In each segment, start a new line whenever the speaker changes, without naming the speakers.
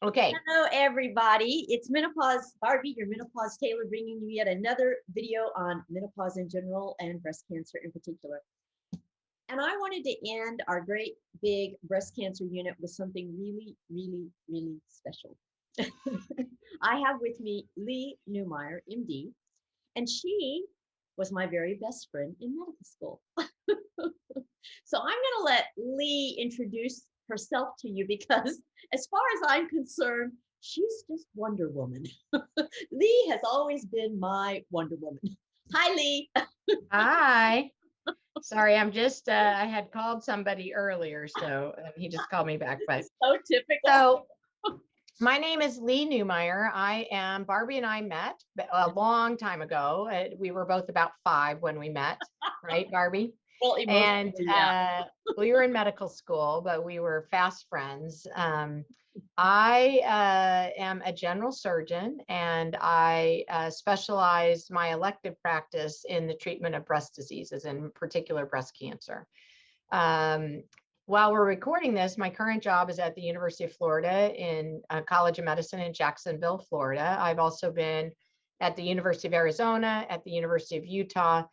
Okay.
Hello, everybody. It's Menopause Barbie, your Menopause Taylor, bringing you yet another video on menopause in general and breast cancer in particular. And I wanted to end our great big breast cancer unit with something really, really, really special. I have with me Leigh Neumayer, MD, and she was my very best friend in medical school. So I'm going to let Leigh introduce herself to you because, as far as I'm concerned, she's just Wonder Woman. Leigh has always been my Wonder Woman. Hi, Leigh.
Hi. Sorry, I'm just, I had called somebody earlier, so he just called me back. But
So typical.
so my name is Leigh Neumayer. Barbie and I met a long time ago. We were both about 5 when we met, right, Barbie?
Well,
And
emotionally, yeah.
we were in medical school, but we were fast friends. I am a general surgeon, and I specialize my elective practice in the treatment of breast diseases, in particular breast cancer. While we're recording this, my current job is at the University of Florida in College of Medicine in Jacksonville, Florida. I've also been at the University of Arizona, at the University of Utah,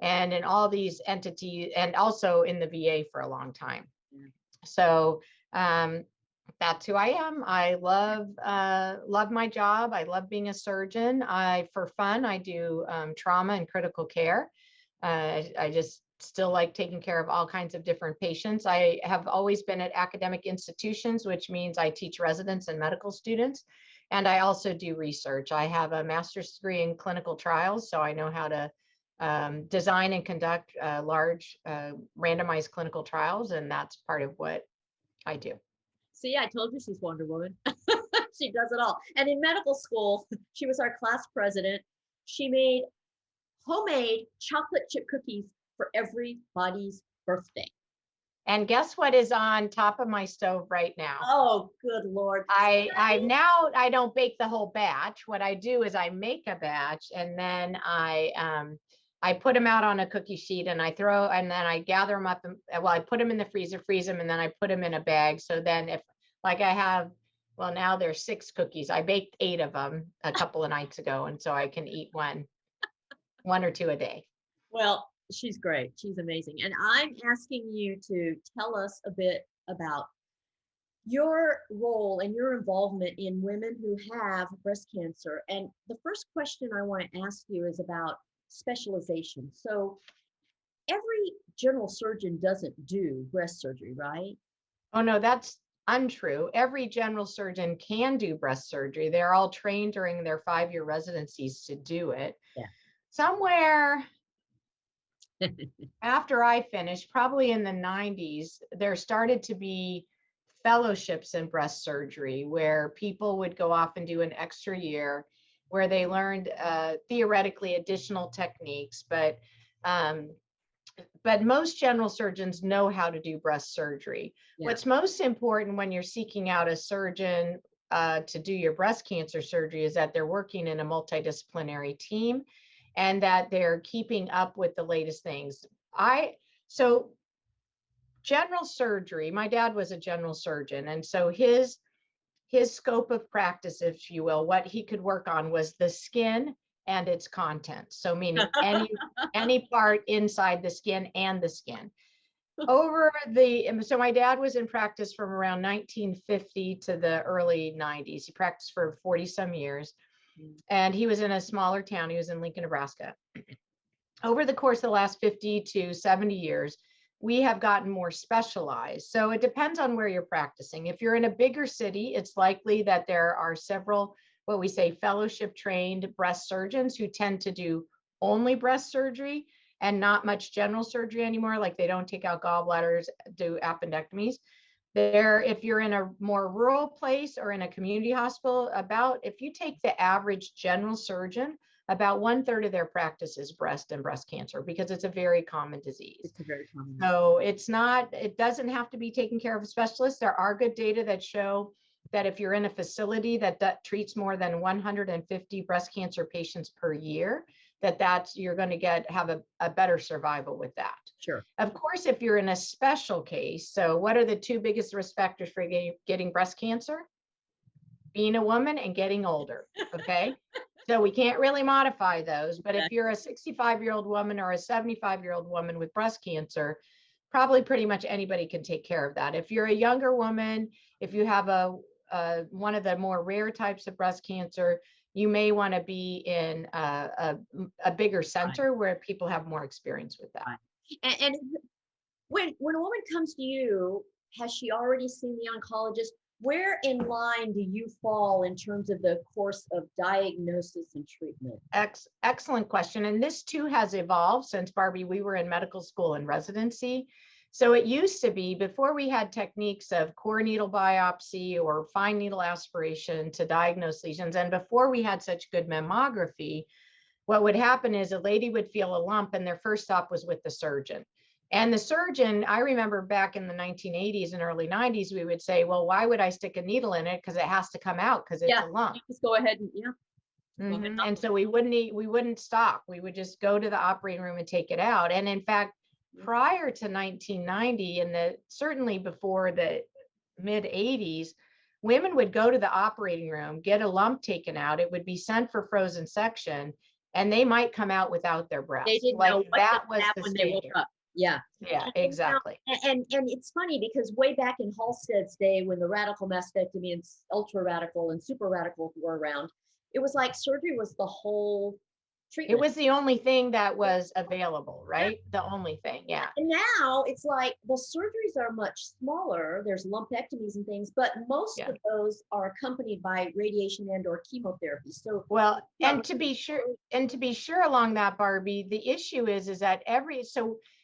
and in all these entities, and also in the VA for a long time.
Yeah.
So that's who I am. I love my job. I love being a surgeon. For fun, I do trauma and critical care. I just still like taking care of all kinds of different patients. I have always been at academic institutions, which means I teach residents and medical students. And I also do research. I have a master's degree in clinical trials, so I know how to design and conduct large randomized clinical trials, and that's part of what I do.
See, I told you she's Wonder Woman. She does it all. And in medical school, she was our class president. She made homemade chocolate chip cookies for everybody's birthday.
And guess what is on top of my stove right now?
Oh, good Lord.
I don't bake the whole batch. What I do is I make a batch, and then I put them out on a cookie sheet, and then I gather them up. I put them in the freezer, freeze them, and then I put them in a bag. So then now there's 6 cookies. I baked 8 of them a couple of nights ago, and so I can eat one or 2 a day.
Well, she's great. She's amazing. And I'm asking you to tell us a bit about your role and your involvement in women who have breast cancer. And the first question I want to ask you is about specialization. So every general surgeon doesn't do breast surgery, right?
Oh, no, that's untrue. Every general surgeon can do breast surgery. They're all trained during their 5-year residencies to do it.
Yeah.
Somewhere after I finished, probably in the 90s, there started to be fellowships in breast surgery where people would go off and do an extra year where they learned theoretically additional techniques, but most general surgeons know how to do breast surgery.
Yeah.
What's most important when you're seeking out a surgeon to do your breast cancer surgery is that they're working in a multidisciplinary team and that they're keeping up with the latest things. So general surgery, my dad was a general surgeon, and so his scope of practice, if you will, what he could work on was the skin and its contents. So meaning any part inside the skin and the skin. So my dad was in practice from around 1950 to the early 90s. He practiced for 40 some years, and he was in a smaller town. He was in Lincoln, Nebraska. Over the course of the last 50 to 70 years, we have gotten more specialized. So it depends on where you're practicing. If you're in a bigger city, it's likely that there are several, what we say, fellowship trained breast surgeons who tend to do only breast surgery and not much general surgery anymore. Like they don't take out gallbladders, do appendectomies. If you're in a more rural place or in a community hospital, if you take the average general surgeon, about 1/3 of their practice is breast and breast cancer because it's a very common disease.
It's a very common disease.
So it doesn't have to be taken care of a specialist. There are good data that show that if you're in a facility that treats more than 150 breast cancer patients per year, you're going to have a better survival with that.
Sure.
Of course, if you're in a special case, so what are the 2 biggest risk factors for getting breast cancer? being a woman and getting older. Okay. So we can't really modify those. But if you're a 65-year-old woman or a 75-year-old woman with breast cancer, probably pretty much anybody can take care of that. If you're a younger woman, if you have one of the more rare types of breast cancer, you may want to be in a bigger center where people have more experience with that.
And when a woman comes to you, has she already seen the oncologist? Where in line do you fall in terms of the course of diagnosis and treatment?
Excellent question. And this too has evolved since, Barbie, we were in medical school and residency. So it used to be, before we had techniques of core needle biopsy or fine needle aspiration to diagnose lesions, and before we had such good mammography, what would happen is a lady would feel a lump and their first stop was with the surgeon. And the surgeon, I remember back in the 1980s and early 90s, we would say, well, why would I stick a needle in it? Because it has to come out because it's a lump.
You just go ahead and
And so we wouldn't stop. We would just go to the operating room and take it out. And in fact, prior to 1990, and certainly before the mid 80s, women would go to the operating room, get a lump taken out. It would be sent for frozen section, and they might come out without their breast.
They didn't know that was the when they woke up. Yeah,
exactly.
And it's funny because way back in Halstead's day, when the radical mastectomy and ultra radical and super radical were around, it was like surgery was the whole treatment.
It was the only thing that was available, right? The only thing, yeah.
And now it's like the surgeries are much smaller. There's lumpectomies and things, but most of those are accompanied by radiation and or chemotherapy. So
well, and to be sure along that, Barbie, the issue is that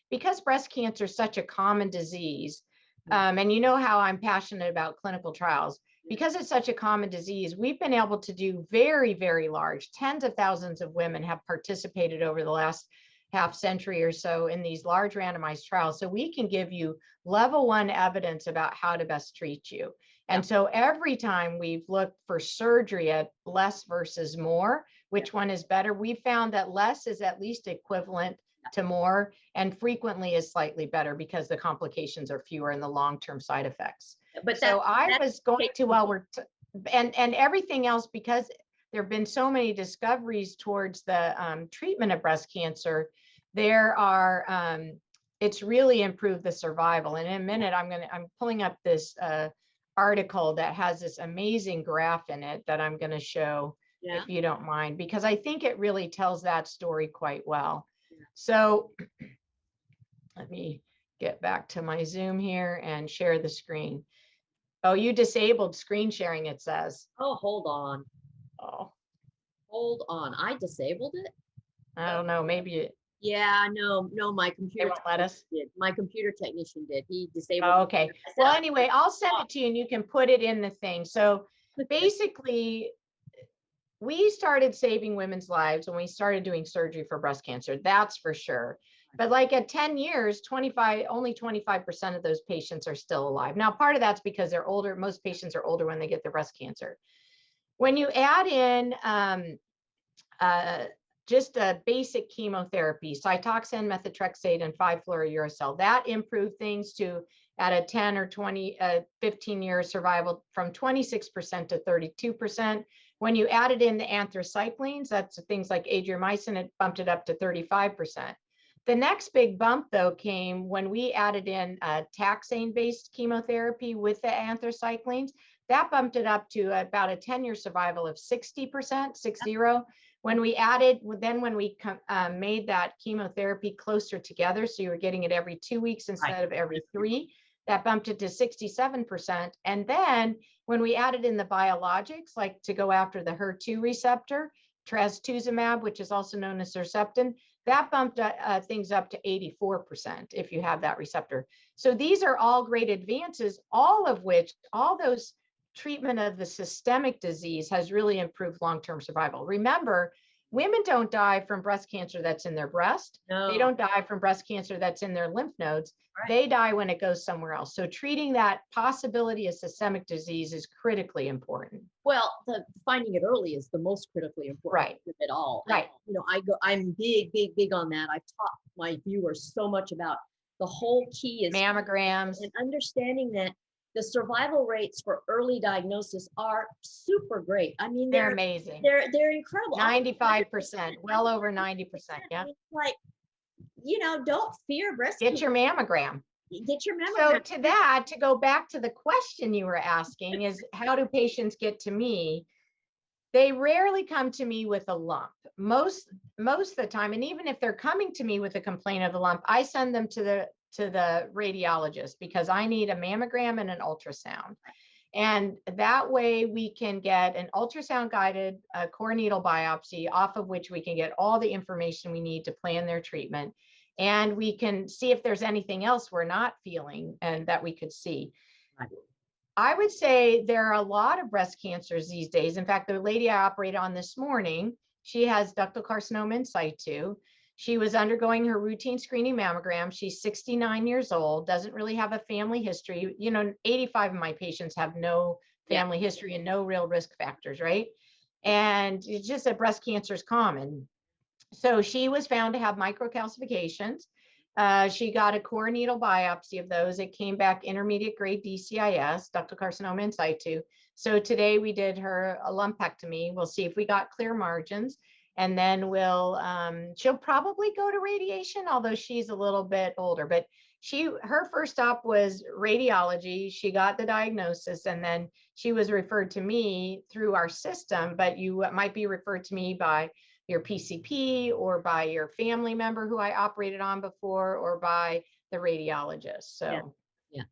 because breast cancer is such a common disease, and you know how I'm passionate about clinical trials, because it's such a common disease, we've been able to do very, very large, tens of thousands of women have participated over the last half century or so in these large randomized trials. So we can give you level 1 evidence about how to best treat you. And so every time we've looked for surgery at less versus more, which one is better, we found that less is at least equivalent to more, and frequently is slightly better because the complications are fewer and the long-term side effects. But so I was going to, and everything else, because there have been so many discoveries towards the treatment of breast cancer, it's really improved the survival. And in a minute, I'm pulling up this article that has this amazing graph in it that I'm going to show, if you don't mind, because I think it really tells that story quite well. So let me get back to my Zoom here and share the screen. Oh, you disabled screen sharing, it says.
Oh, hold on.
Oh,
Hold on. I disabled it.
I don't know. Maybe it.
Yeah, no, my computer.
They won't let us.
Did. My computer technician did. He disabled.
Oh, okay. Well, anyway, I'll send it to you and you can put it in the thing. So basically, we started saving women's lives when we started doing surgery for breast cancer. That's for sure. But like at 10 years, only 25% of those patients are still alive. Now, part of that's because they're older. Most patients are older when they get their breast cancer. When you add in just a basic chemotherapy, Cytoxan, methotrexate, and 5-fluorouracil, that improved things to at a 10 or 20, 15-year survival from 26% to 32%. When you added in the anthracyclines, that's things like adriamycin, it bumped it up to 35%. The next big bump, though, came when we added in taxane-based chemotherapy with the anthracyclines. That bumped it up to about a 10-year survival of 60%, 60. When we made that chemotherapy closer together, so you were getting it every 2 weeks instead of every 3, that bumped it to 67%. And then when we added in the biologics, like to go after the HER2 receptor, trastuzumab, which is also known as Herceptin, that bumped things up to 84% if you have that receptor. So these are all great advances, all those treatment of the systemic disease has really improved long-term survival. Remember, women don't die from breast cancer that's in their breast. No. They don't die from breast cancer that's in their lymph nodes. Right. They die when it goes somewhere else. So treating that possibility of systemic disease is critically important.
Well, finding it early is the most critically important of it all.
Right.
And, I'm big on that. I've taught my viewers so much about the whole key is
mammograms
and understanding that the survival rates for early diagnosis are super great. I mean,
They're amazing.
they're incredible.
95%, well over 90%. Yeah.
It's like, don't fear breast
Get
cancer.
your mammogram.
Get your
So
mammogram.
to go back to the question you were asking is, how do patients get to me? They rarely come to me with a lump. Most of the time, and even if they're coming to me with a complaint of a lump, I send them to the radiologist because I need a mammogram and an ultrasound. And that way we can get an ultrasound guided core needle biopsy, off of which we can get all the information we need to plan their treatment. And we can see if there's anything else we're not feeling and that we could see.
Right.
I would say there are a lot of breast cancers these days. In fact, the lady I operated on this morning, she has ductal carcinoma in situ. She was undergoing her routine screening mammogram. She's 69 years old, doesn't really have a family history. 85 of my patients have no family history and no real risk factors, right? And it's just that breast cancer is common. So she was found to have microcalcifications. She got a core needle biopsy of those. It came back intermediate grade DCIS, ductal carcinoma in situ. So today we did her a lumpectomy. We'll see if we got clear margins, and then she'll probably go to radiation, although she's a little bit older. But her first stop was radiology. She got the diagnosis, and then she was referred to me through our system. But you might be referred to me by your PCP or by your family member who I operated on before, or by the radiologist. So
yeah.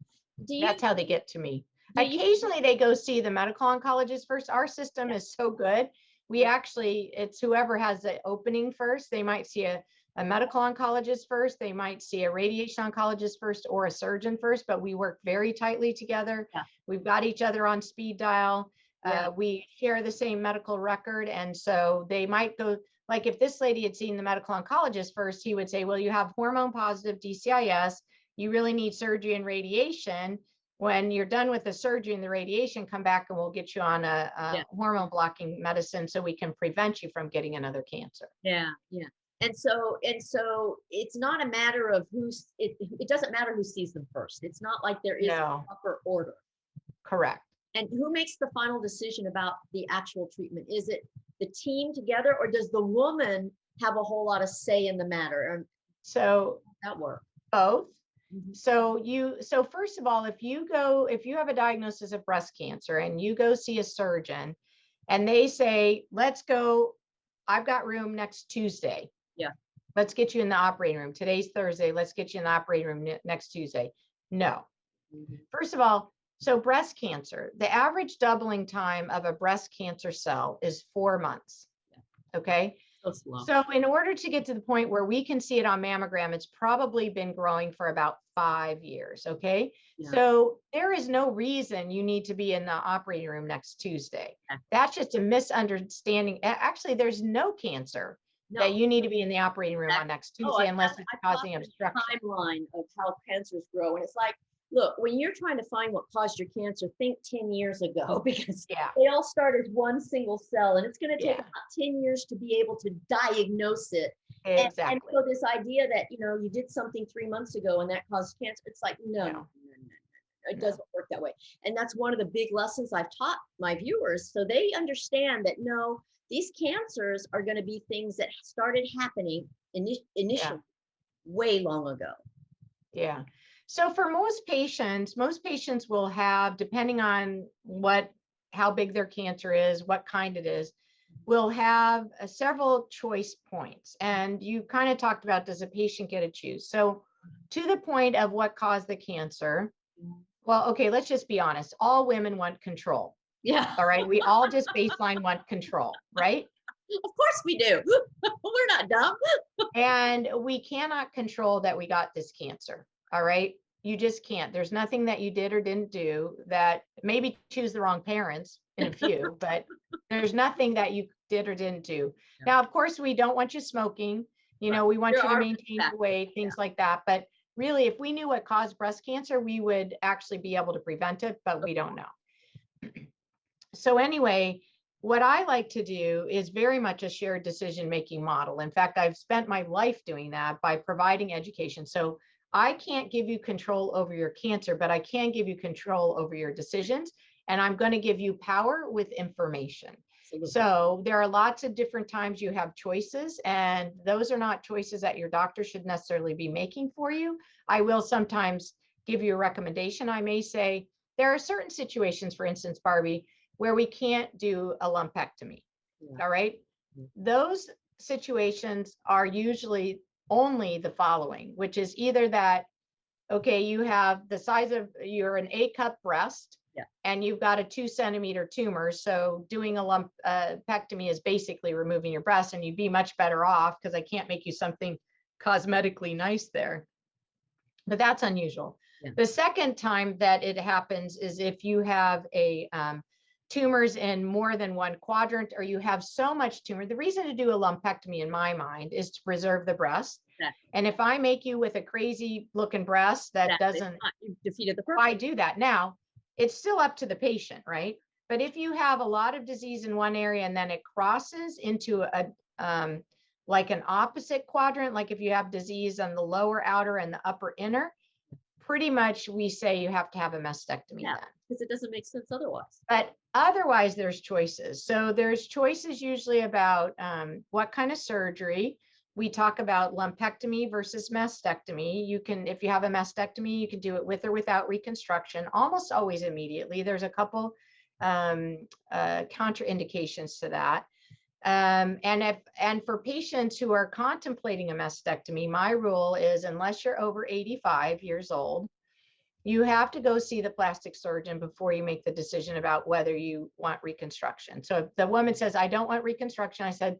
That's how they get to me. Occasionally they go see the medical oncologist first. Our system is so good. It's whoever has the opening first. They might see a medical oncologist first. They might see a radiation oncologist first, or a surgeon first, but we work very tightly together.
Yeah.
We've got each other on speed dial. We share the same medical record. And so they might go, like if this lady had seen the medical oncologist first, he would say, well, you have hormone positive DCIS. You really need surgery and radiation. When you're done with the surgery and the radiation, come back and we'll get you on a hormone blocking medicine so we can prevent you from getting another cancer.
Yeah. And so it's not a matter of it doesn't matter who sees them first. It's not like there is a proper order.
Correct.
And who makes the final decision about the actual treatment? Is it the team together, or does the woman have a whole lot of say in the matter?
So
that work?
Both. So first of all, if you have a diagnosis of breast cancer and you go see a surgeon and they say, let's go, I've got room next Tuesday.
Yeah.
Let's get you in the operating room. Today's Thursday. Let's get you in the operating room next Tuesday. No. First of all, so breast cancer, the average doubling time of a breast cancer cell is 4 months. Okay. So in order to get to the point where we can see it on mammogram, it's probably been growing for about 5 years. Okay. Yeah. So there is no reason you need to be in the operating room next Tuesday. That's just a misunderstanding. Actually, there's no cancer that you need to be in the operating room on next Tuesday unless it's causing obstruction.
Timeline of how cancers grow. And it's like, look, when you're trying to find what caused your cancer, think 10 years ago, because they all start as one single cell, and it's going to take about 10 years to be able to diagnose it.
Exactly.
And so this idea that, you did something 3 months ago and that caused cancer, it's like, no. It doesn't work that way. And that's one of the big lessons I've taught my viewers. So they understand that, no, these cancers are going to be things that started happening initially way long ago.
Yeah. So for most patients will have, depending on how big their cancer is, what kind it is, will have several choice points. And you kind of talked about, does a patient get to choose? So to the point of what caused the cancer, well, okay, let's just be honest. All women want control.
Yeah.
All right. We all just baseline want control, right?
Of course we do. We're not dumb.
And we cannot control that we got this cancer. All right. You just can't. There's nothing that you did or didn't do, that maybe choose the wrong parents in a few, but there's nothing that you did or didn't do. Yeah. Now, of course, we don't want you smoking. We want you to maintain your weight, things like that. But really, if we knew what caused breast cancer, we would actually be able to prevent it, but we don't know. So anyway, what I like to do is very much a shared decision-making model. In fact, I've spent my life doing that by providing education. So I can't give you control over your cancer, but I can give you control over your decisions. And I'm going to give you power with information.
Absolutely.
So there are lots of different times you have choices, and those are not choices that your doctor should necessarily be making for you. I will sometimes give you a recommendation. I may say, there are certain situations, for instance, Barbie, where we can't do a lumpectomy.
Yeah.
All right.
Mhm.
Those situations are usually only the following, which is either that, okay, you have the size of, you're an A-cup breast,
Yeah.
and you've got a 2 centimeter tumor. So doing a lumpectomy is basically removing your breast, and you'd be much better off because I can't make you something cosmetically nice there. But that's unusual.
Yeah.
The second time that it happens is if you have a tumors in more than one quadrant, or you have so much tumor. The reason to do a lumpectomy in my mind is to preserve the breast.
Exactly.
And if I make you with a crazy looking breast that
Exactly.
doesn't,
You've defeated the
why
purpose.
do that? Now, it's still up to the patient, right? But if you have a lot of disease in one area and then it crosses into a like an opposite quadrant, like if you have disease on the lower outer and the upper inner, pretty much we say you have to have a mastectomy
Yeah,
then.
because it doesn't make sense otherwise.
But otherwise, there's choices. So there's choices usually about what kind of surgery. We talk about lumpectomy versus mastectomy. You can, if you have a mastectomy, you can do it with or without reconstruction, almost always immediately. There's a couple contraindications to that. And for patients who are contemplating a mastectomy, my rule is unless you're over 85 years old, you have to go see the plastic surgeon before you make the decision about whether you want reconstruction. So if the woman says, I don't want reconstruction, I said,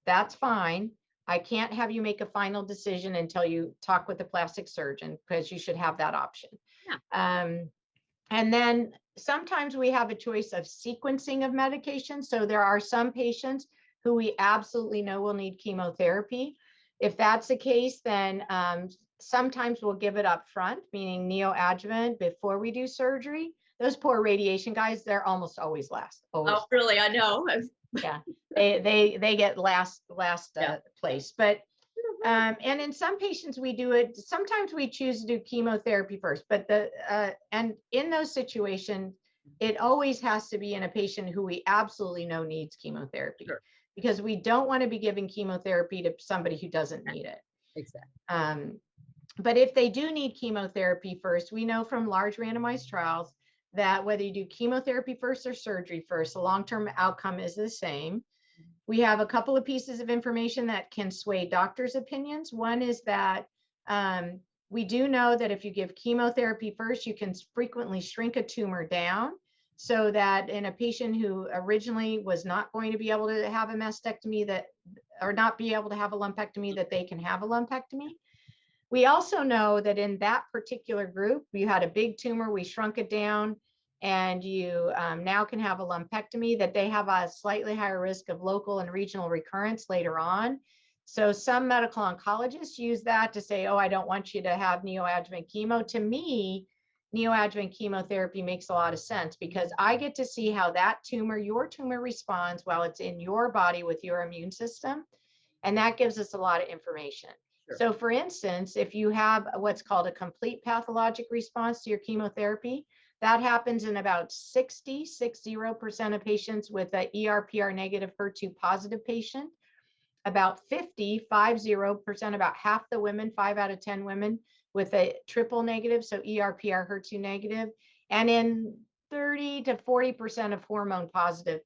that's fine. I can't have you make a final decision until you talk with the plastic surgeon, because you should have that option.
Yeah.
And then sometimes we have a choice of sequencing of medication. So there are some patients who we absolutely know will need chemotherapy. If that's the case, then sometimes we'll give it up front, meaning neoadjuvant before we do surgery. Those poor radiation guys, they're almost always last. Always.
Oh, really? I know.
Yeah, they get last
Yeah.
place. But and in some patients we do it. Sometimes we choose to do chemotherapy first, but and in those situations, it always has to be in a patient who we absolutely know needs chemotherapy.
Sure.
Because we don't want to be giving chemotherapy to somebody who doesn't need it.
Exactly.
But if they do need chemotherapy first, we know from large randomized trials that whether you do chemotherapy first or surgery first, the long-term outcome is the same. We have a couple of pieces of information that can sway doctors' opinions. One is that we do know that if you give chemotherapy first, you can frequently shrink a tumor down, so that in a patient who originally was not going to be able to have a mastectomy, that, or not be able to have a lumpectomy, that they can have a lumpectomy. We also know that in that particular group, you had a big tumor, we shrunk it down, and you now can have a lumpectomy, that they have a slightly higher risk of local and regional recurrence later on. So some medical oncologists use that to say, oh, I don't want you to have neoadjuvant chemo. To me, neoadjuvant chemotherapy makes a lot of sense, because I get to see how that tumor, your tumor, responds while it's in your body with your immune system. And that gives us a lot of information.
Sure.
So for instance, if you have what's called a complete pathologic response to your chemotherapy, that happens in about 60% of patients with a ER/PR negative HER2 positive patient, about 50%, about half the women, 5 out of 10 women with a triple negative, so ER/PR HER2 negative, and in 30 to 40% of hormone positive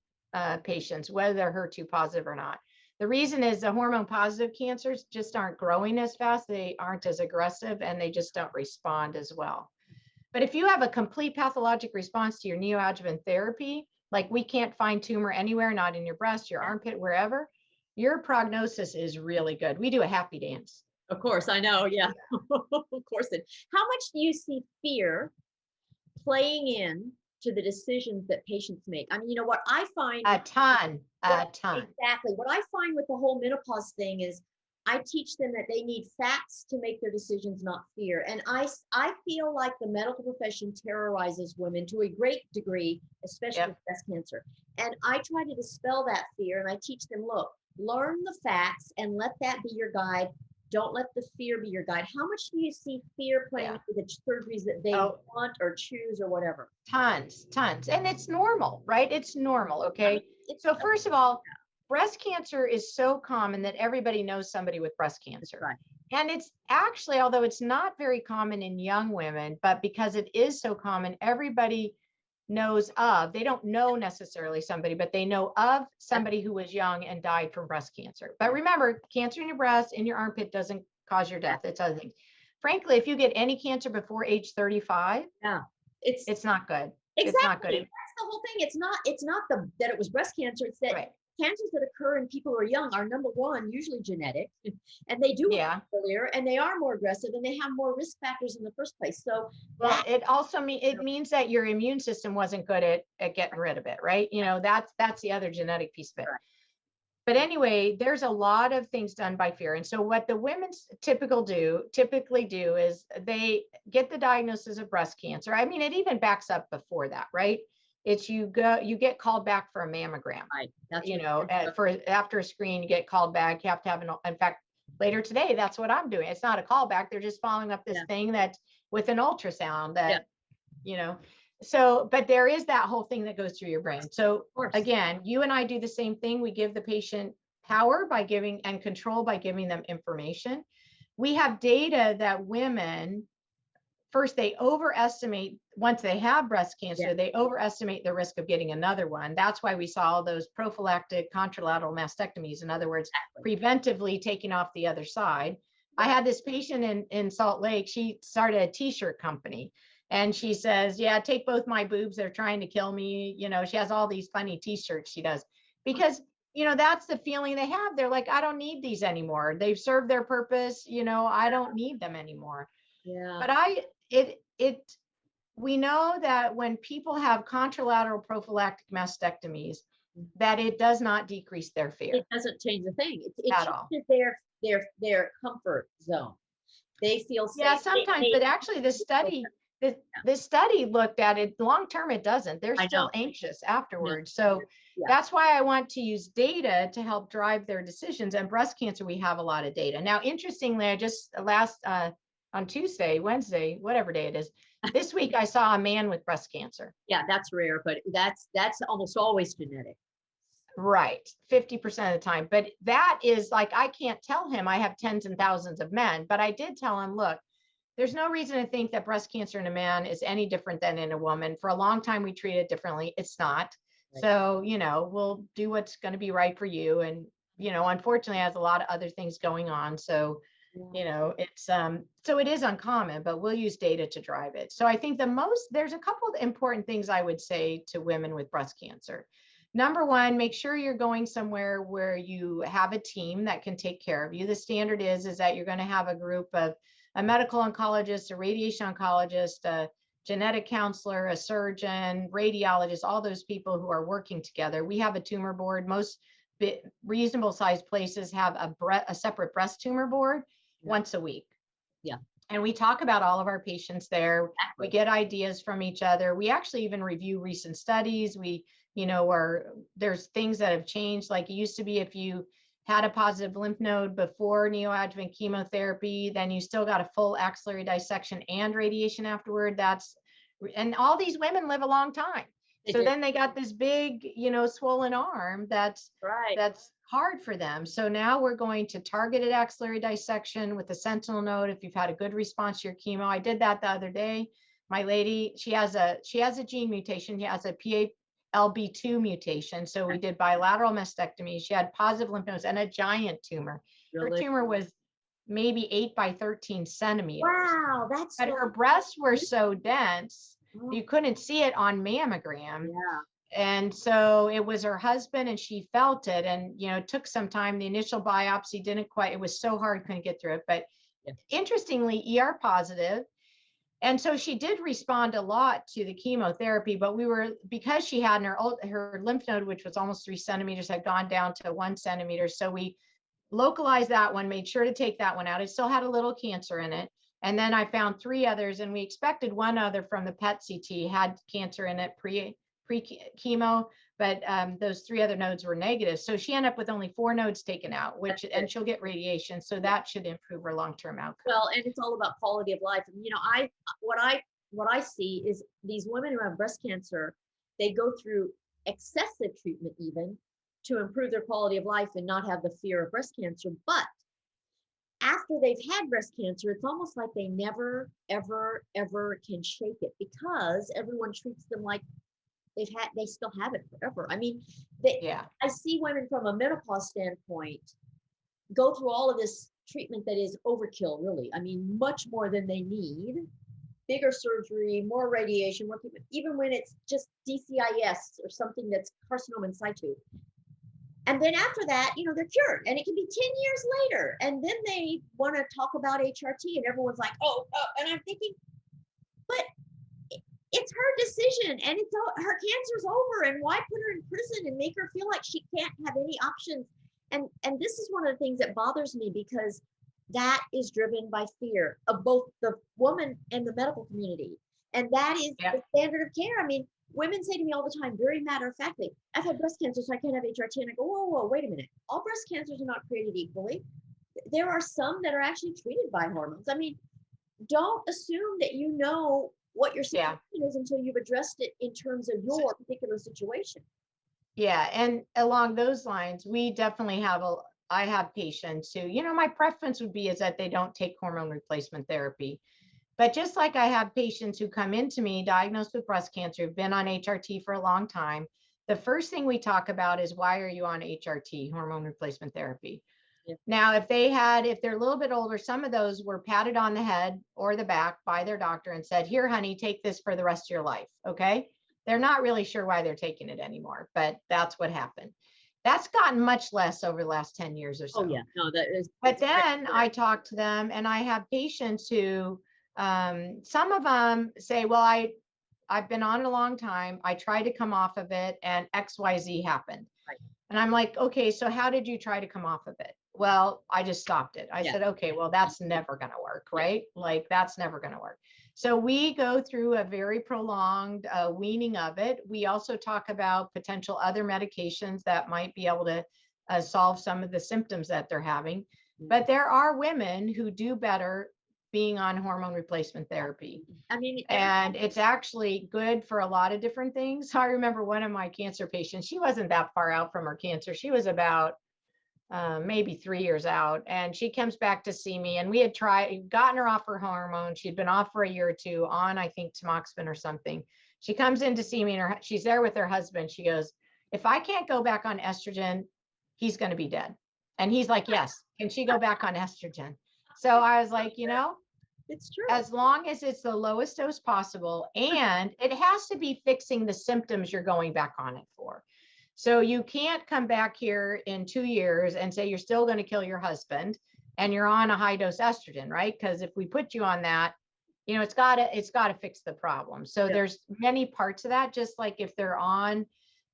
patients, whether they're HER2 positive or not. The reason is the hormone positive cancers just aren't growing as fast, they aren't as aggressive, and they just don't respond as well. But if you have a complete pathologic response to your neoadjuvant therapy, like we can't find tumor anywhere, not in your breast, your armpit, wherever, your prognosis is really good. We do a happy dance.
Of course, I know. Yeah, of course. How much do you see fear playing in to the decisions that patients make? I mean, you know what I find?
A ton.
Exactly. What I find with the whole menopause thing is I teach them that they need facts to make their decisions, not fear. And I feel like the medical profession terrorizes women to a great degree, especially with breast cancer. And I try to dispel that fear, and I teach them, look, learn the facts and let that be your guide. don't let the fear be your guide. How much do you see fear playing
Yeah.
into the surgeries that they
Oh,
want or choose or whatever?
tons. And it's normal, right? It's normal. Okay.
It's
So first of all, breast cancer is so common that everybody knows somebody with breast cancer.
right.
And it's actually, although it's not very common in young women, but because it is so common, everybody knows of, they don't know necessarily somebody, but they know of somebody who was young and died from breast cancer. But remember, cancer in your breast, in your armpit doesn't cause your death. It's other things. Frankly, if you get any cancer before age 35,
Yeah.
it's not good.
Exactly.
It's not good.
That's the whole thing. It's not that it was breast cancer. It's that
Right.
cancers that occur in people who are young are, number one, usually genetic, and they do
Yeah.
earlier, and they are more aggressive, and they have more risk factors in the first place. So
Well, it also means that your immune system wasn't good at getting rid of it, right? You know, that's the other genetic piece of it.
Right.
But anyway, there's a lot of things done by fear. And so what the women typically do is they get the diagnosis of breast cancer. I mean, it even backs up before that, right? It's you get called back for a mammogram.
right. That's
You
what-
know, after a screen, you get called back. You have to have in fact, later today, that's what I'm doing. It's not a callback. They're just following up this
Yeah.
thing that with an ultrasound that,
Yeah.
you know, so, but there is that whole thing that goes through your brain. So
course.
again, you and I do the same thing. We give the patient power by giving and control by giving them information. We have data that women, first, they overestimate, once they have breast cancer,
Yeah.
they overestimate the risk of getting another one. That's why we saw all those prophylactic contralateral mastectomies. In other words, preventively taking off the other side. I had this patient in Salt Lake. She started a t-shirt company. And she says, yeah, take both my boobs. They're trying to kill me. You know, she has all these funny t-shirts she does. Because, you know, that's the feeling they have. They're like, I don't need these anymore. They've served their purpose. You know, I don't need them anymore.
Yeah.
But we know that when people have contralateral prophylactic mastectomies, that it does not decrease their fear
It doesn't change a thing. It
at all.
changes their comfort zone. They feel safe.
Yeah, sometimes, but actually the study looked at it long term, it doesn't. They're
I
still
know.
anxious afterwards. So
Yeah.
that's why I want to use data to help drive their decisions. And breast cancer, we have a lot of data. Now, interestingly, I just on Tuesday, Wednesday, whatever day it is, this week I saw a man with breast cancer.
Yeah, that's rare, but that's almost always genetic.
Right, 50% of the time. But that is like, I can't tell him I have tens and thousands of men, but I did tell him, look, there's no reason to think that breast cancer in a man is any different than in a woman. For a long time, we treat it differently. It's not.
Right.
So, you know, we'll do what's going to be right for you. And, you know, unfortunately, has a lot of other things going on. So, you know, it's so it is uncommon, but we'll use data to drive it. So I think there's a couple of important things I would say to women with breast cancer. Number one, make sure you're going somewhere where you have a team that can take care of you. The standard is that you're going to have a group of a medical oncologist, a radiation oncologist, a genetic counselor, a surgeon, radiologist, all those people who are working together. We have a tumor board. Most reasonable sized places have a separate breast tumor board once a week.
Yeah.
And we talk about all of our patients there.
Exactly.
We get ideas from each other. We actually even review recent studies. We, you know, there's things that have changed. Like it used to be if you had a positive lymph node before neoadjuvant chemotherapy, then you still got a full axillary dissection and radiation afterward. And all these women live a long time. So then they got this big, you know, swollen arm that's hard for them. So now we're going to targeted axillary dissection with the sentinel node. If you've had a good response to your chemo, I did that the other day. My lady, she has a gene mutation. She has a PALB2 mutation. So we did bilateral mastectomy. She had positive lymph nodes and a giant tumor. Her tumor was maybe 8 by 13 centimeters.
Wow,
but her breasts were so dense, you couldn't see it on mammogram.
Yeah.
And so it was her husband and she felt it, and, you know, it took some time. The initial biopsy didn't quite, it was so hard, couldn't get through it. But interestingly, ER positive. And so she did respond a lot to the chemotherapy, but because she had her lymph node, which was almost 3 centimeters, had gone down to 1 centimeter. So we localized that one, made sure to take that one out. It still had a little cancer in it. And then I found 3 others, and we expected one other from the PET CT had cancer in it pre-chemo. but those 3 other nodes were negative. So she ended up with only 4 nodes taken out, and she'll get radiation. So that should improve her long-term outcome.
Well, and it's all about quality of life. And, what I see is these women who have breast cancer, they go through excessive treatment even to improve their quality of life and not have the fear of breast cancer. But after they've had breast cancer, it's almost like they never, ever, ever can shake it because everyone treats them like they still have it forever. I mean, I see women from a menopause standpoint go through all of this treatment that is overkill, really. I mean, much more than they need. Bigger surgery, more radiation, more treatment, even when it's just DCIS or something that's carcinoma in situ. And then after that, they're cured, and it can be 10 years later. And then they want to talk about HRT, and everyone's like, oh, and I'm thinking, but it's her decision, and her cancer's over, and why put her in prison and make her feel like she can't have any options? And this is one of the things that bothers me, because that is driven by fear of both the woman and the medical community. And that is the standard of care. I mean, women say to me all the time, very matter-of-factly, I've had breast cancer, so I can't have HRT. And I go, whoa, wait a minute. All breast cancers are not created equally. There are some that are actually treated by hormones. I mean, don't assume that you know what your situation is until you've addressed it in terms of your particular situation.
Yeah, and along those lines, we definitely I have patients who, my preference would be is that they don't take hormone replacement therapy. But just like I have patients who come into me diagnosed with breast cancer, who've been on HRT for a long time, the first thing we talk about is, why are you on HRT, hormone replacement therapy? Yeah. Now, if they're a little bit older, some of those were patted on the head or the back by their doctor and said, here, honey, take this for the rest of your life. Okay. They're not really sure why they're taking it anymore, but that's what happened. That's gotten much less over the last 10 years or so.
Oh, yeah. No, that is.
But then I talk to them, and I have patients who, some of them say, well, I've been on it a long time. I tried to come off of it, and XYZ happened. Right. And I'm like, okay, so how did you try to come off of it? Well, I just stopped it. I said, okay, well, that's never going to work, right? Like, that's never going to work. So we go through a very prolonged weaning of it. We also talk about potential other medications that might be able to solve some of the symptoms that they're having. But there are women who do better being on hormone replacement therapy. I mean, and it's actually good for a lot of different things. I remember one of my cancer patients, she wasn't that far out from her cancer. She was about maybe 3 years out, and she comes back to see me, and we had gotten her off her hormone. She'd been off for a year or two on, I think, tamoxifen or something. She comes in to see me, and she's there with her husband. She goes, if I can't go back on estrogen, he's going to be dead. And he's like, yes, can she go back on estrogen? So I was like,
it's true.
As long as it's the lowest dose possible, and it has to be fixing the symptoms you're going back on it for. So you can't come back here in 2 years and say you're still going to kill your husband and you're on a high dose estrogen, right? Because if we put you on that, it's got to fix the problem. So there's many parts of that. Just like if they're on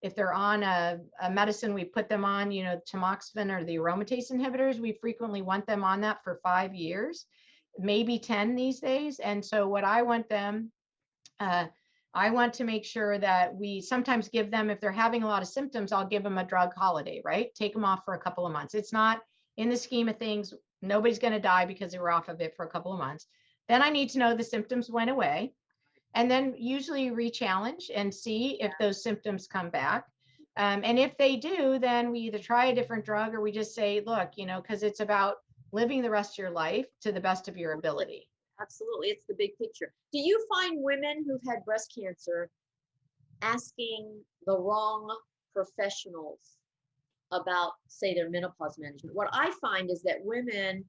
a medicine, we put them on, tamoxifen or the aromatase inhibitors, we frequently want them on that for 5 years, maybe 10 these days. And so what I want to make sure that we sometimes give them, if they're having a lot of symptoms, I'll give them a drug holiday, right? Take them off for a couple of months. It's not, in the scheme of things, nobody's going to die because they were off of it for a couple of months. Then I need to know the symptoms went away. And then usually re-challenge and see if those symptoms come back. And if they do, then we either try a different drug, or we just say, look, because it's about living the rest of your life to the best of your ability.
Absolutely. It's the big picture. Do you find women who've had breast cancer asking the wrong professionals about, say, their menopause management? What I find is that women,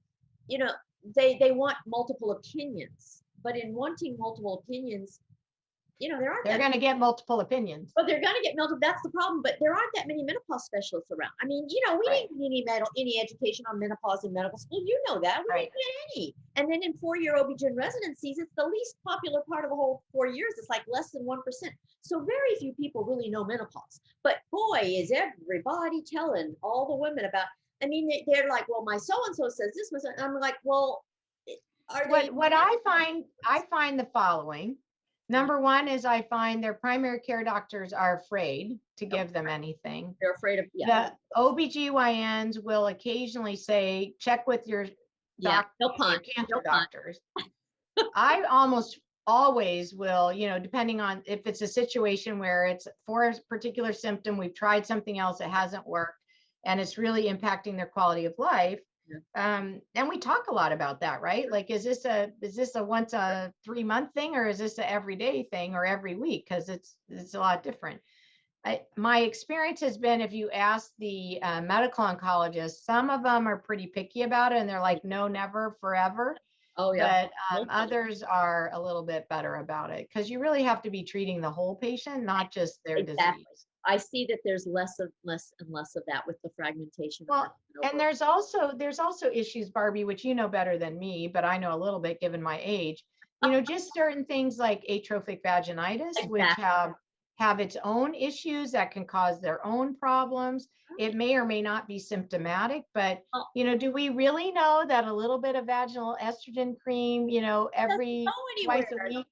they want multiple opinions, but in wanting multiple opinions,
they're going to get multiple opinions.
But they're going to get multiple. That's the problem. But there aren't that many menopause specialists around. I mean, we didn't get any education on menopause in medical school. You know that. We didn't get any. And then in 4-year OB-GYN residencies, it's the least popular part of the whole 4 years. It's like less than 1%. So very few people really know menopause. But boy, is everybody telling all the women about. I mean, they're like, well, my so-and-so says this. And I'm like, well, are they?
What I find the following. Number one is I find their primary care doctors are afraid to
Yep.
give them anything.
They're afraid of, yeah,
The OBGYNs will occasionally say, check with your
yeah,
doc,
they'll
your
punt,
cancer
they'll punt.
doctors. I almost always will, you know, depending on if it's a situation where it's for a particular symptom, we've tried something else, it hasn't worked, and it's really impacting their quality of life. And we talk a lot about that, right? Like, is this a once a 3-month thing, or is this a everyday thing, or every week? Because it's a lot different. My experience has been, if you ask the medical oncologists, some of them are pretty picky about it, and they're like, no, never, forever.
Oh, yeah.
But others are a little bit better about it, because you really have to be treating the whole patient, not just their
Exactly.
disease.
I see that there's less and less of that with the fragmentation.
Well, and there's also issues, Barbie, which you know better than me, but I know a little bit given my age. You know, just certain things like atrophic vaginitis, which
Exactly.
have its own issues that can cause their own problems. It may or may not be symptomatic, but
Oh.
you know, do we really know that a little bit of vaginal estrogen cream, you know, every twice a week?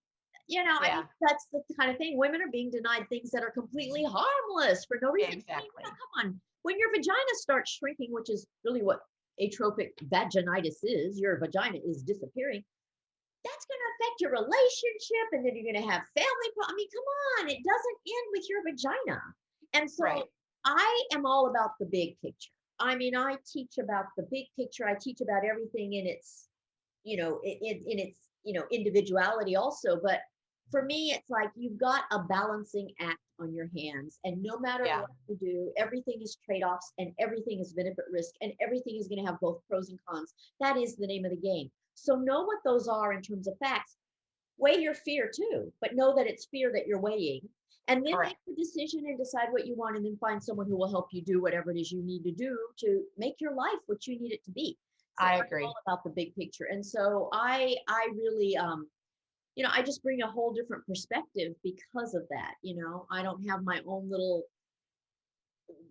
You know, I
Yeah.
mean, that's the kind of thing. Women are being denied things that are completely harmless for no reason. I mean,
Exactly.
come on. When your vagina starts shrinking, which is really what atrophic vaginitis is, your vagina is disappearing. That's going to affect your relationship, and then you're going to have family problems. I mean, come on, it doesn't end with your vagina. And so
Right.
I am all about the big picture. I mean, I teach about the big picture. I teach about everything in its, you know, in its, you know, individuality also. But for me, it's like you've got a balancing act on your hands, and no matter
Yeah.
what you do, everything is trade-offs, and everything is benefit risk, and everything is going to have both pros and cons. That is the name of the game. So know what those are in terms of facts. Weigh your fear too, but know that it's fear that you're weighing. And then
Correct.
make the decision and decide what you want, and then find someone who will help you do whatever it is you need to do to make your life what you need it to be. So
I
I'm
agree.
all about the big picture. And so I really you know, I just bring a whole different perspective because of that. You know, I don't have my own little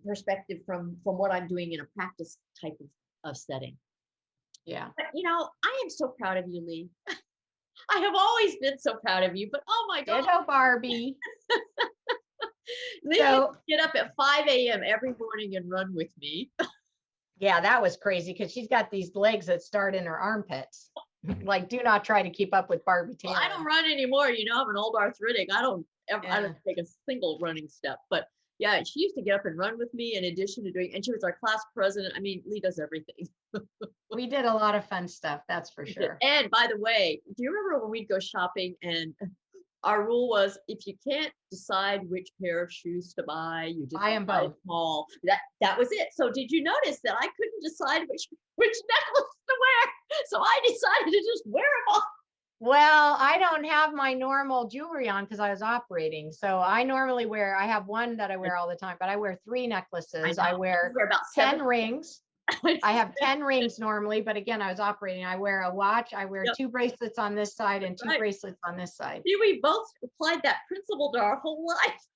perspective from what I'm doing in a practice type of setting.
Yeah.
But you know, I am so proud of you, Leigh. I have always been so proud of you, but oh my God.
Ditto, Barbie.
Leigh
So,
get up at 5 a.m. every morning and run with me.
yeah, that was crazy, because she's got these legs that start in her armpits. Like, do not try to keep up with Barbie
Well,
Taylor.
I don't run anymore. You know, I'm an old arthritic. I don't
Yeah.
take a single running step. But yeah, she used to get up and run with me in addition to doing, and she was our class president. I mean, Leigh does everything.
We did a lot of fun stuff, that's for sure.
And by the way, do you remember when we'd go shopping and our rule was, if you can't decide which pair of shoes to buy, you just
Buy 'em
buy
both.
them all. That was it. So did you notice that I couldn't decide which necklace to wear? So I decided to just wear them all.
Well, I don't have my normal jewelry on because I was operating. So I normally I have one that I wear all the time, but I wear 3 necklaces. I wear
You about
10
7.
rings. I have 10 rings normally, but again, I was operating. I wear a watch. I wear
Yep.
2 bracelets on this side and 2
Right.
bracelets on this side.
See, we both applied that principle to our whole life.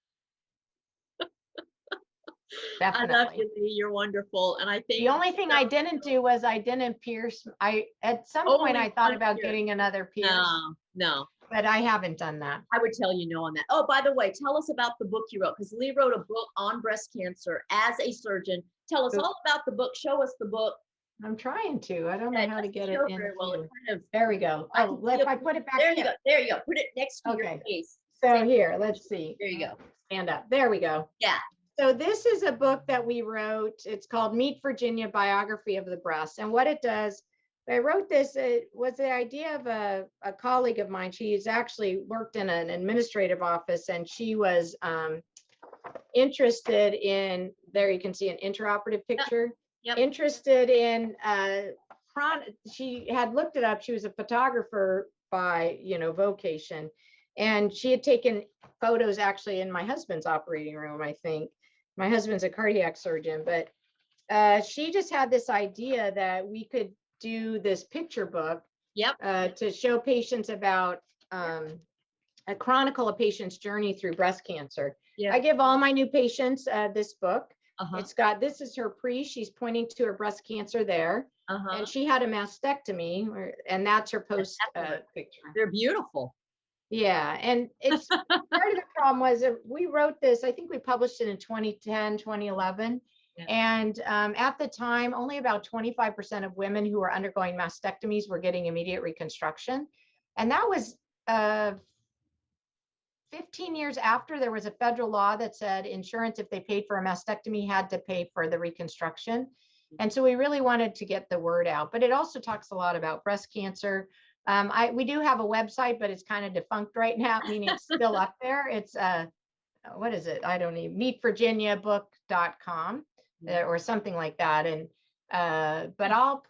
I love
Definitely.
you, Leigh. You're wonderful. And I think
The only thing I didn't do was I didn't pierce. At some point
Only
I thought
one
about
pierce.
getting another pierce,
no.
but I haven't done that.
I would tell you no on that. Oh, by the way, tell us about the book you wrote, because Leigh wrote a book on breast cancer as a surgeon. Tell us all about the book. Show us the book.
I'm trying to. I don't know how to get it in
Well,
here.
kind of,
There we go. Oh, if I put it back
there you
here.
go. There you go. Put it next to your
Okay.
face.
So here, let's see.
There you go.
Stand up. There we go.
Yeah.
So this is a book that we wrote. It's called Meet Virginia, Biography of the Breast. And what it does, I wrote this, it was the idea of a colleague of mine. She's actually worked in an administrative office, and she was interested in, there you can see an intraoperative picture.
Yep.
Interested in, she had looked it up. She was a photographer by, vocation. And she had taken photos actually in my husband's operating room, I think. My husband's a cardiac surgeon, but she just had this idea that we could do this picture book.
Yep.
To show patients about chronicle a patient's journey through breast cancer.
Yeah.
I give all my new patients this book.
Uh-huh.
This is her she's pointing to her breast cancer there.
Uh-huh.
And she had a mastectomy, and that's her post picture.
They're beautiful.
Yeah, and it's part of the problem was that we wrote this, I think we published it in 2010, 2011.
Yeah.
And at the time, only about 25% of women who were undergoing mastectomies were getting immediate reconstruction. And that was 15 years after there was a federal law that said insurance, if they paid for a mastectomy, had to pay for the reconstruction. And so we really wanted to get the word out, but it also talks a lot about breast cancer. We do have a website, but it's kind of defunct right now, meaning it's still up there. It's what is it? I don't even, meetvirginiabook.com or something like that. And but I'll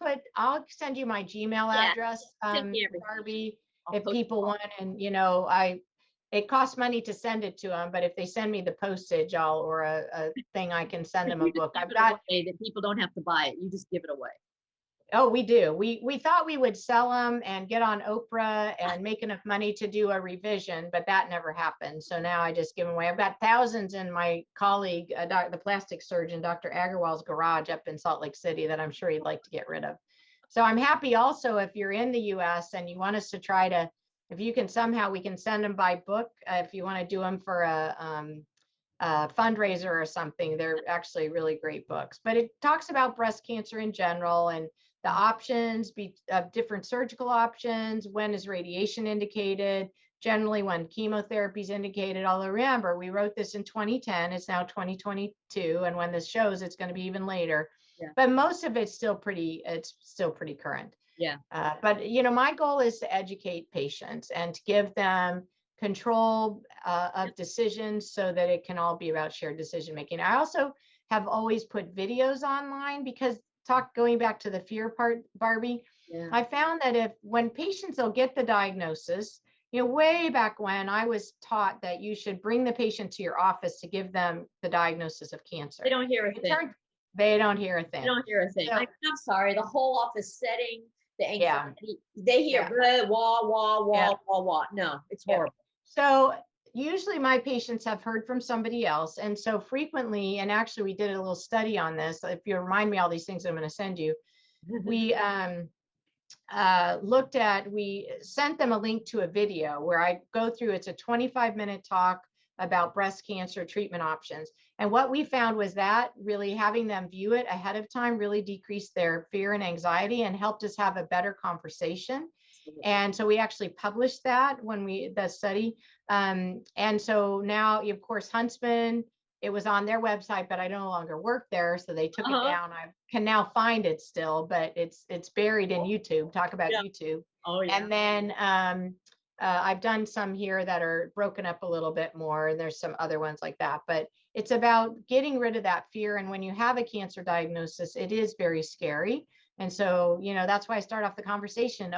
send you my Gmail
Yeah,
address,
send me everything.
Barbie,
I'll
if
post
people
it all.
want. And it costs money to send it to them, but if they send me the postage, or a thing, I can send them a
You just
book.
give
I've
it
got,
away, that people don't have to buy it. You just give it away.
oh, we do. We thought we would sell them and get on Oprah and make enough money to do a revision, but that never happened. So now I just give them away. I've got thousands in my colleague, the plastic surgeon, Dr. Agarwal's garage up in Salt Lake City that I'm sure he'd like to get rid of. So I'm happy also if you're in the US and you want us to try to, if you can somehow, we can send them by book. If you want to do them for a fundraiser or something, they're actually really great books. But it talks about breast cancer in general and the options of different surgical options, when is radiation indicated, generally when chemotherapy is indicated. Although remember, we wrote this in 2010, it's now 2022, and when this shows, it's going to be even later.
Yeah.
But most of it's still pretty current.
Yeah.
But my goal is to educate patients and to give them control of decisions so that it can all be about shared decision making. I also have always put videos online because going back to the fear part, Barbie,
Yeah.
I found that when patients will get the diagnosis, way back when I was taught that you should bring the patient to your office to give them the diagnosis of cancer.
They don't hear a thing.
They don't hear a thing.
They don't hear a thing.
So,
I'm sorry. The whole office setting, the
Yeah.
anxiety, they hear
Yeah.
blah, wah, wah, wah,
Yeah.
wah, wah. No, it's
Yeah.
horrible.
So usually my patients have heard from somebody else. And so frequently, and actually we did a little study on this. If you remind me all these things I'm going to send you, we we sent them a link to a video where I go through, it's a 25-minute talk about breast cancer treatment options. And what we found was that really having them view it ahead of time really decreased their fear and anxiety and helped us have a better conversation. And so we actually published that the study. And so now, of course, Huntsman, it was on their website, but I no longer work there. So they took it down. I can now find it still, but it's buried in YouTube. Talk about YouTube.
Oh, yeah.
And then I've done some here that are broken up a little bit more. And there's some other ones like that. But it's about getting rid of that fear. And when you have a cancer diagnosis, it is very scary. And so, that's why I start off the conversation.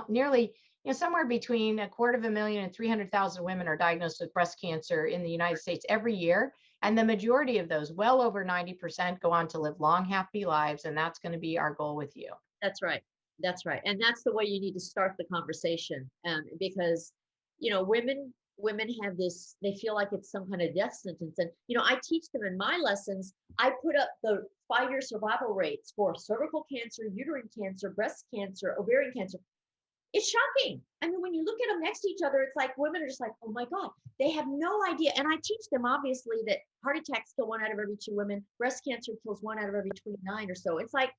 Nearly, somewhere between 250,000 and 300,000 women are diagnosed with breast cancer in the United States every year. And the majority of those, well over 90%, go on to live long, happy lives. And that's going to be our goal with you.
That's right. That's right. And that's the way you need to start the conversation. Because, women have this, they feel like it's some kind of death sentence. And, I teach them in my lessons, I put up the 5-year survival rates for cervical cancer, uterine cancer, breast cancer, ovarian cancer. It's shocking. I mean, when you look at them next to each other, it's like women are just like, oh my God, they have no idea. And I teach them obviously that heart attacks kill 1 out of every 2 women. Breast cancer kills 1 out of every 29 or so. It's like,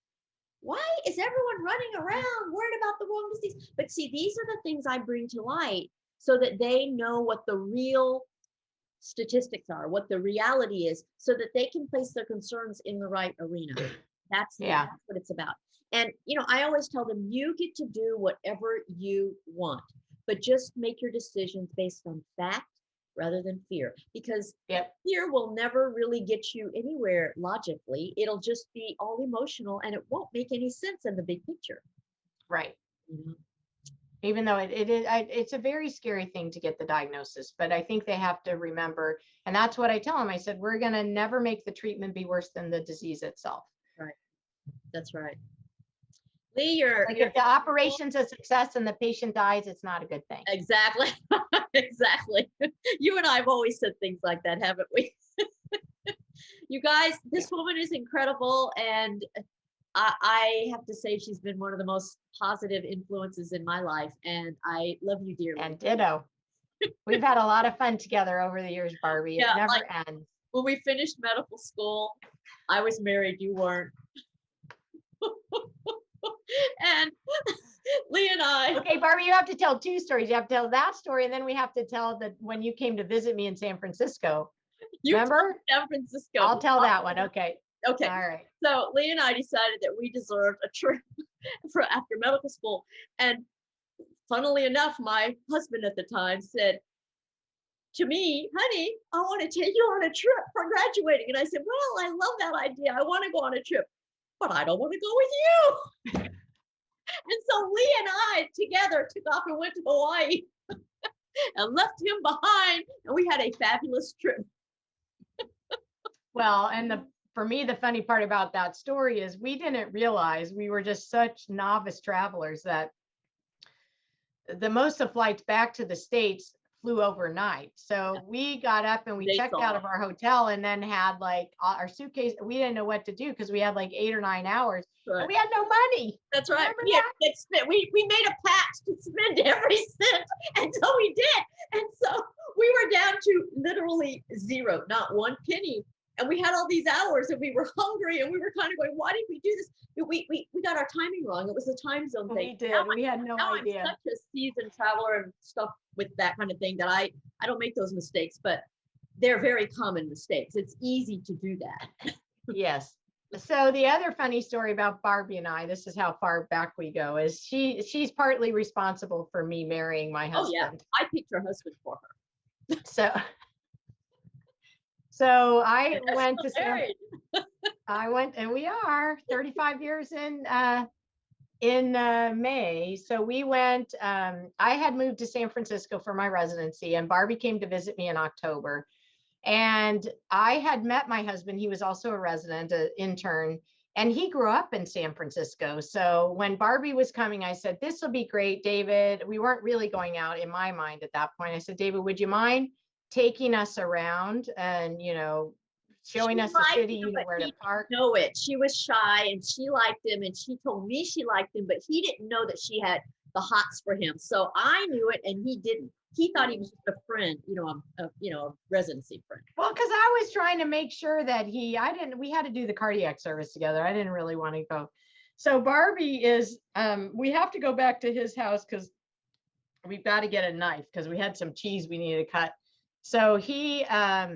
why is everyone running around worried about the wrong disease? But see, these are the things I bring to light so that they know what the real statistics are, what the reality is, so that they can place their concerns in the right arena. That's what it's about. And, I always tell them, you get to do whatever you want, but just make your decisions based on fact rather than fear, because fear will never really get you anywhere logically. It'll just be all emotional and it won't make any sense in the big picture.
Right. Even though it's a very scary thing to get the diagnosis, but I think they have to remember, and that's what I tell them. I said, we're going to never make the treatment be worse than the disease itself.
Right. That's right. Leigh,
if the operation's a success and the patient dies, it's not a good thing.
Exactly. Exactly. You and I have always said things like that, haven't we? You guys, this woman is incredible. And I have to say, she's been one of the most positive influences in my life. And I love you dearly.
And ditto. We've had a lot of fun together over the years, Barbie. It
Yeah,
never
like
ends.
when we finished medical school, I was married, you weren't. And Leigh and I,
Okay, Barbie, you have to tell two stories. You have to tell that story, and then we have to tell that when you came to visit me in San Francisco.
you told
Remember?
San Francisco.
I'll tell that one. Okay.
Okay.
All right.
So Leigh and I decided that we deserved a trip for after medical school. And funnily enough, my husband at the time said to me, honey, I want to take you on a trip for graduating. And I said, well, I love that idea. I want to go on a trip, but I don't want to go with you. And so Leigh and I together took off and went to Hawaii and left him behind. And we had a fabulous trip.
Well, and for me, the funny part about that story is we didn't realize we were just such novice travelers that the most of flights back to the States flew overnight. So we got up and we checked out of our hotel and then had like our suitcase. We didn't know what to do because we had like 8 or 9 hours.
Right.
And we had no money.
That's right. We made a pact to spend every cent, and so we did. And so we were down to literally zero, not one penny. And we had all these hours, and we were hungry, and we were kind of going, "Why did we do this?" We got our timing wrong. It was a time zone thing.
We did.
Now
We had no idea.
I'm such a seasoned traveler and stuff with that kind of thing that I don't make those mistakes, but they're very common mistakes. It's easy to do that.
Yes. So the other funny story about Barbie and I, this is how far back we go, is she's partly responsible for me marrying my husband.
Oh yeah, I picked her husband for her.
So I went to
married.
I went, and we are 35 years in May. So we went, I had moved to San Francisco for my residency, and Barbie came to visit me in October. And I had met my husband. He was also a resident, an intern, and he grew up in San Francisco. So when Barbie was coming, I said, this will be great, David. We weren't really going out in my mind at that point. I said, David, would you mind taking us around and, showing us the city, where to park?
Know it. She was shy and she liked him, and she told me she liked him, but he didn't know that she had the hots for him. So I knew it and he didn't. He thought he was just a friend, a residency friend.
Well, because I was trying to make sure that we had to do the cardiac service together. I didn't really want to go. So Barbie is, we have to go back to his house because we've got to get a knife because we had some cheese we needed to cut. So he, how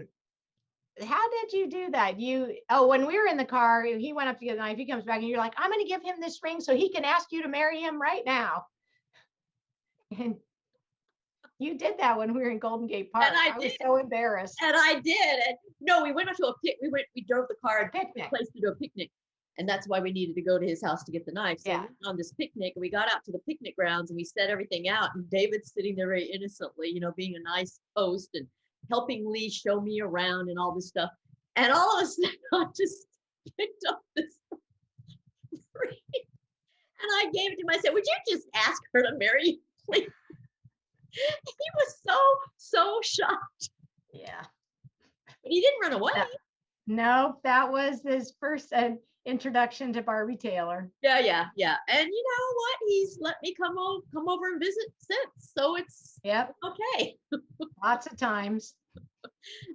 did you do that? When we were in the car, he went up to get a knife. He comes back and you're like, I'm going to give him this ring so he can ask you to marry him right now. And you did that when we were in Golden Gate Park.
And I
was so embarrassed.
And I did. And no, we went up to a we drove the car and
picnic
place to do a picnic. And that's why we needed to go to his house to get the knife. So we went on this picnic, and we got out to the picnic grounds and we set everything out. And David's sitting there very innocently, being a nice host and helping Leigh show me around and all this stuff. And all of a sudden, I just picked up this ring and I gave it to him. I said, would you just ask her to marry you, please? He was so shocked.
Yeah.
But he didn't run away.
No, that was his first introduction to Barbie Taylor.
Yeah. And you know what? He's let me come over and visit since. So it's okay.
Lots of times.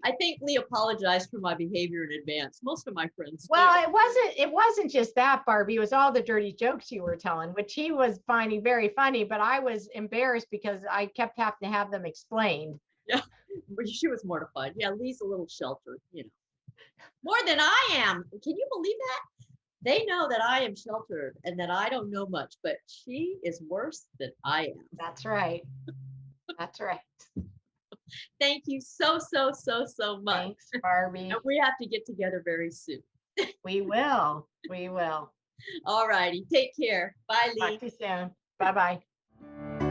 I think Leigh apologized for my behavior in advance. Most of my friends.
Well, it wasn't just that, Barbie. It was all the dirty jokes you were telling, which he was finding very funny, but I was embarrassed because I kept having to have them explained.
Yeah, she was mortified. Yeah, Leigh's a little sheltered, more than I am. Can you believe that? They know that I am sheltered and that I don't know much, but she is worse than I am.
That's right. That's right.
Thank you so much.
Thanks, Barbie.
And we have to get together very soon.
We will. We will.
All righty. Take care. Bye, Leigh.
Talk to you soon. Bye-bye.